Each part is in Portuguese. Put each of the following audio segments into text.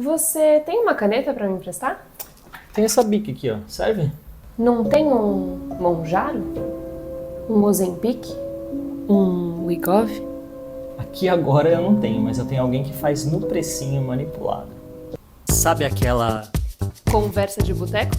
Você tem uma caneta pra me emprestar? Tem essa bica aqui, ó. Serve? Não tem um Monjaro? Um Ozempic? Um Wigov? Aqui agora eu não tenho, mas eu tenho alguém que faz no precinho manipulado. Sabe aquela... Conversa de boteco?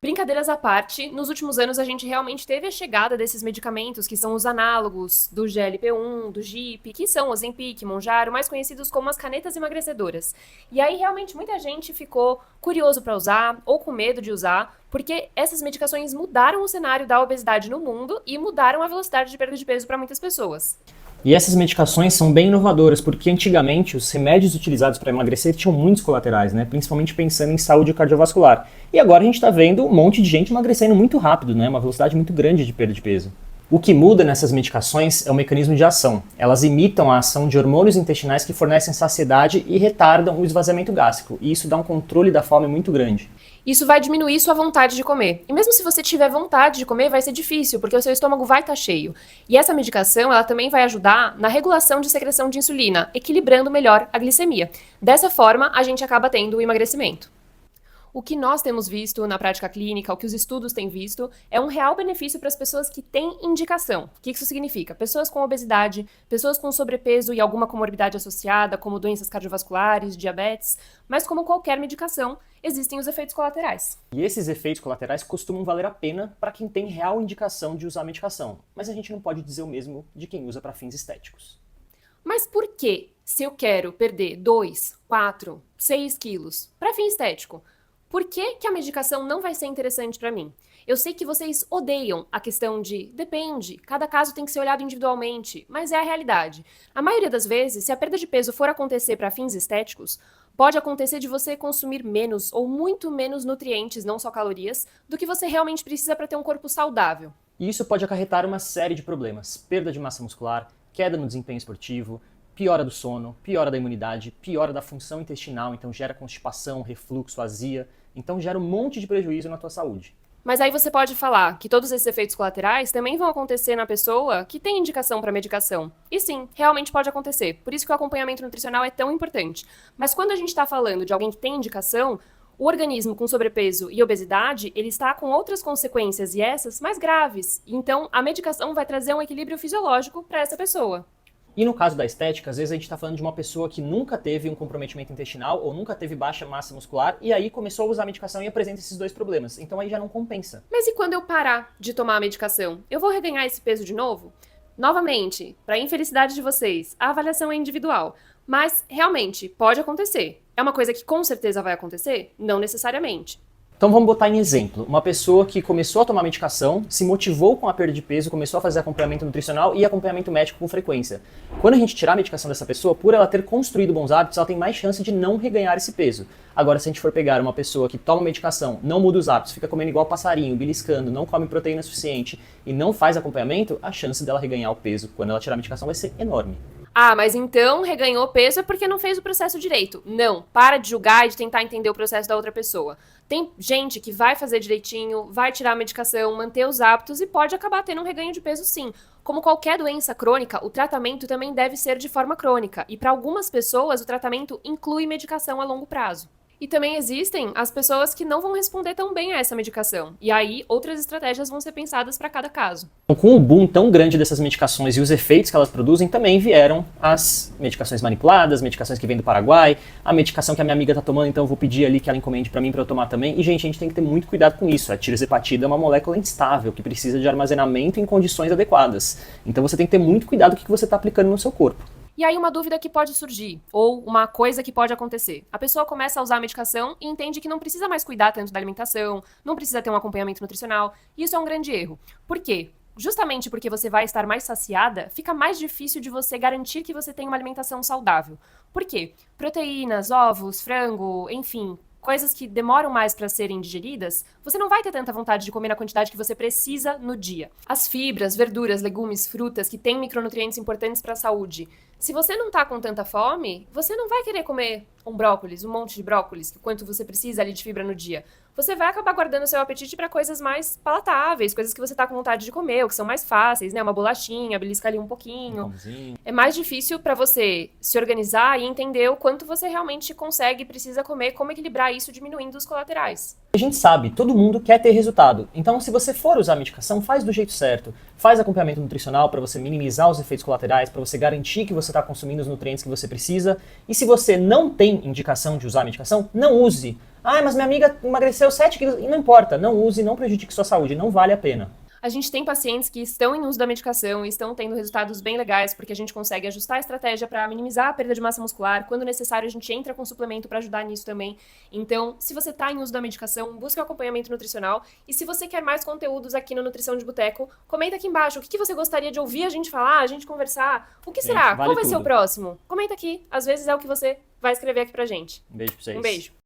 Brincadeiras à parte, nos últimos anos a gente realmente teve a chegada desses medicamentos que são os análogos do GLP-1, do GIP, que são Ozempic, Mounjaro, mais conhecidos como as canetas emagrecedoras. E aí realmente muita gente ficou curioso para usar ou com medo de usar, porque essas medicações mudaram o cenário da obesidade no mundo e mudaram a velocidade de perda de peso para muitas pessoas. E essas medicações são bem inovadoras, porque antigamente os remédios utilizados para emagrecer tinham muitos colaterais, né? Principalmente pensando em saúde cardiovascular. E agora a gente está vendo um monte de gente emagrecendo muito rápido, né? Uma velocidade muito grande de perda de peso. O que muda nessas medicações é o mecanismo de ação. Elas imitam a ação de hormônios intestinais que fornecem saciedade e retardam o esvaziamento gástrico. E isso dá um controle da fome muito grande. Isso vai diminuir sua vontade de comer. E mesmo se você tiver vontade de comer, vai ser difícil, porque o seu estômago vai estar cheio. E essa medicação, ela também vai ajudar na regulação de secreção de insulina, equilibrando melhor a glicemia. Dessa forma, a gente acaba tendo o emagrecimento. O que nós temos visto na prática clínica, o que os estudos têm visto, é um real benefício para as pessoas que têm indicação. O que isso significa? Pessoas com obesidade, pessoas com sobrepeso e alguma comorbidade associada, como doenças cardiovasculares, diabetes, mas como qualquer medicação, existem os efeitos colaterais. E esses efeitos colaterais costumam valer a pena para quem tem real indicação de usar a medicação. Mas a gente não pode dizer o mesmo de quem usa para fins estéticos. Mas por que, se eu quero perder 2, 4, 6 quilos para fim estético, por que a medicação não vai ser interessante para mim? Eu sei que vocês odeiam a questão de depende, cada caso tem que ser olhado individualmente, mas é a realidade. A maioria das vezes, se a perda de peso for acontecer para fins estéticos, pode acontecer de você consumir menos ou muito menos nutrientes, não só calorias, do que você realmente precisa para ter um corpo saudável. E isso pode acarretar uma série de problemas: perda de massa muscular, queda no desempenho esportivo, piora do sono, piora da imunidade, piora da função intestinal, então gera constipação, refluxo, azia, então gera um monte de prejuízo na tua saúde. Mas aí você pode falar que todos esses efeitos colaterais também vão acontecer na pessoa que tem indicação para medicação. E sim, realmente pode acontecer. Por isso que o acompanhamento nutricional é tão importante. Mas quando a gente está falando de alguém que tem indicação, o organismo com sobrepeso e obesidade, ele está com outras consequências e essas mais graves. Então, a medicação vai trazer um equilíbrio fisiológico para essa pessoa. E no caso da estética, às vezes a gente está falando de uma pessoa que nunca teve um comprometimento intestinal ou nunca teve baixa massa muscular e aí começou a usar a medicação e apresenta esses dois problemas. Então aí já não compensa. Mas e quando eu parar de tomar a medicação? Eu vou reganhar esse peso de novo? Novamente, para a infelicidade de vocês, a avaliação é individual. Mas, realmente, pode acontecer. É uma coisa que com certeza vai acontecer? Não necessariamente. Então vamos botar em exemplo, uma pessoa que começou a tomar medicação, se motivou com a perda de peso, começou a fazer acompanhamento nutricional e acompanhamento médico com frequência. Quando a gente tirar a medicação dessa pessoa, por ela ter construído bons hábitos, ela tem mais chance de não reganhar esse peso. Agora, se a gente for pegar uma pessoa que toma medicação, não muda os hábitos, fica comendo igual passarinho, beliscando, não come proteína suficiente e não faz acompanhamento, a chance dela reganhar o peso quando ela tirar a medicação vai ser enorme. Ah, mas então reganhou peso é porque não fez o processo direito. Não, para de julgar e de tentar entender o processo da outra pessoa. Tem gente que vai fazer direitinho, vai tirar a medicação, manter os hábitos e pode acabar tendo um reganho de peso sim. Como qualquer doença crônica, o tratamento também deve ser de forma crônica. E para algumas pessoas, o tratamento inclui medicação a longo prazo. E também existem as pessoas que não vão responder tão bem a essa medicação. E aí, outras estratégias vão ser pensadas para cada caso. Então, com o boom tão grande dessas medicações e os efeitos que elas produzem, também vieram as medicações manipuladas, medicações que vêm do Paraguai, a medicação que a minha amiga tá tomando, então eu vou pedir ali que ela encomende para mim para eu tomar também. E, gente, a gente tem que ter muito cuidado com isso. A tirzepatida é uma molécula instável, que precisa de armazenamento em condições adequadas. Então você tem que ter muito cuidado com o que você está aplicando no seu corpo. E aí uma dúvida que pode surgir, ou uma coisa que pode acontecer. A pessoa começa a usar a medicação e entende que não precisa mais cuidar tanto da alimentação, não precisa ter um acompanhamento nutricional, e isso é um grande erro. Por quê? Justamente porque você vai estar mais saciada, fica mais difícil de você garantir que você tem uma alimentação saudável. Por quê? Proteínas, ovos, frango, enfim, coisas que demoram mais para serem digeridas, você não vai ter tanta vontade de comer na quantidade que você precisa no dia. As fibras, verduras, legumes, frutas que têm micronutrientes importantes para a saúde. Se você não tá com tanta fome, você não vai querer comer um brócolis, um monte de brócolis, o quanto você precisa ali de fibra no dia, você vai acabar guardando o seu apetite para coisas mais palatáveis, coisas que você tá com vontade de comer, ou que são mais fáceis, né? Uma bolachinha, belisca ali um pouquinho. pãozinho. É mais difícil para você se organizar e entender o quanto você realmente consegue e precisa comer, como equilibrar isso diminuindo os colaterais. A gente sabe, todo mundo quer ter resultado. Então, se você for usar a medicação, faz do jeito certo. Faz acompanhamento nutricional para você minimizar os efeitos colaterais, para você garantir que você está consumindo os nutrientes que você precisa. E se você não tem indicação de usar a medicação, não use. Ah, mas minha amiga emagreceu 7 quilos. E não importa, não use, não prejudique sua saúde, não vale a pena. A gente tem pacientes que estão em uso da medicação e estão tendo resultados bem legais, porque a gente consegue ajustar a estratégia para minimizar a perda de massa muscular. Quando necessário, a gente entra com suplemento para ajudar nisso também. Então, se você está em uso da medicação, busque um acompanhamento nutricional. E se você quer mais conteúdos aqui no Nutrição de Boteco, comenta aqui embaixo o que você gostaria de ouvir a gente falar, a gente conversar. O que será? Vale Qual vai ser o tudo. próximo? Comenta aqui. Às vezes é o que você vai escrever aqui pra gente. Um beijo pra vocês. Um beijo.